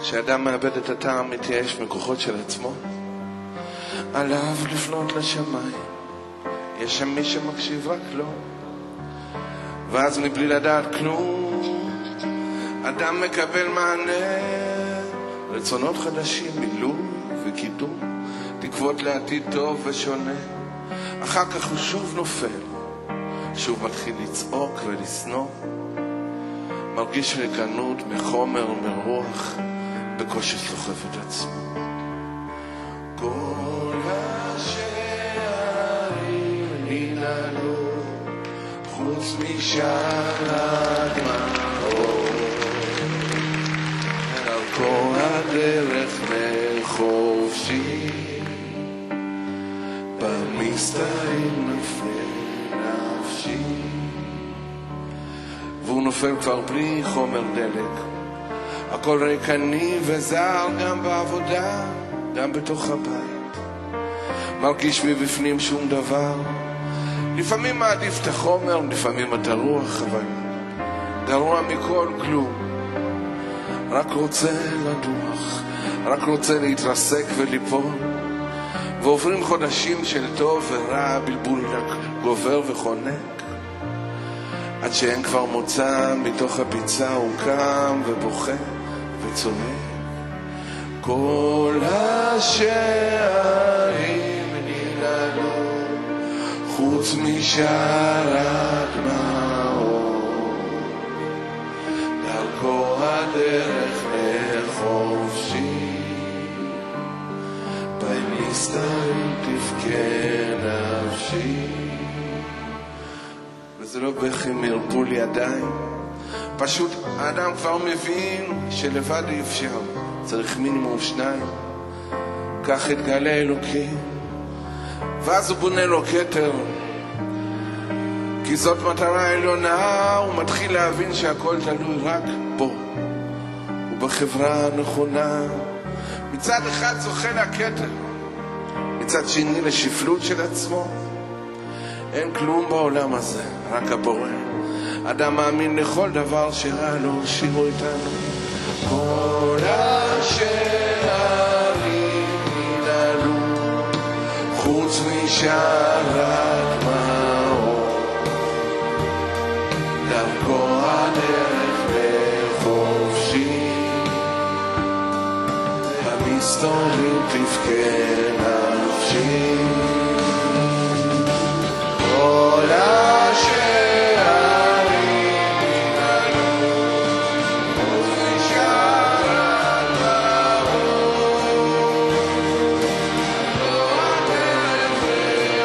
כשאדם מאבד את הטעם מתייאש מכוחות של עצמו, עליו לפנות לשמיים. יש שם מי שמקשיב רק לו, ואז מבלי לדעת כלום אדם מקבל מענה, רצונות חדשים, מילוי וקידום, תקוות לעתיד טוב ושונה. אחר כך הוא שוב נופל, שוב מתחיל לצעוק ולסנוע, מרגיש ריקנות מחומר ומרוח, בקושי סוחב את עצמו. כל השערים ננעלו חוץ משער הדמעות, דרכו הדרך לחופשי, במסתרים נופל נפשי. והוא נופל כבר בלי חומר דלק, הכל ריקני וזר, גם בעבודה, גם בתוך הבית. מרגיש מבפנים שום דבר, לפעמים מעדיף את החומר, לפעמים את הרוח, אבל גרוע מכל כלום. רק רוצה לדוח, רק רוצה להתרסק וליפול. ועוברים חודשים של טוב ורע, בלבול גובר וחונק, עד שאין כבר מוצא, מתוך הביצה הוא קם ובוכה וצועק. כל השערים ננעלו חוץ משער הדמעות, דרכו הדרך לחופשי, במסתרים תבכה נפשי. וזה לא בכי מרפול ידיים, פשוט האדם כבר מבין שלבד אי אפשר, צריך מינימום שניים. כך התגלה אלוקים, ואז הוא בונה לו כתר, כי זאת מטרה עליונה. הוא מתחיל להבין שהכל תלוי רק בו ובחברה הנכונה. מצד אחד זוכה לכתר, מצד שני לשפלות של עצמו. אין כלום בעולם הזה, רק הבורא. אדם מאמין לכל דבר שרע לו, שירו איתנו. כל השערים ננעלו חוץ משער הדמעות, דרכו הדרך לחופשי, במסתרים תבכה נפשי. כל השערים ננעלו חוץ משער הדמעות, דרכו הדרך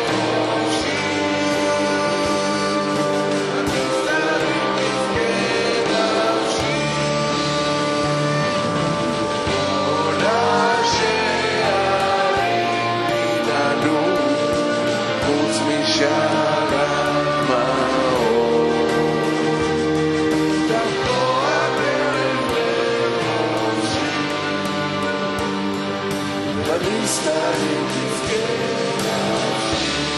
לחופשי, במסתרים תבכה נפשי. כל השערים ננעלו חוץ משער במסתרים תבכה נפשי.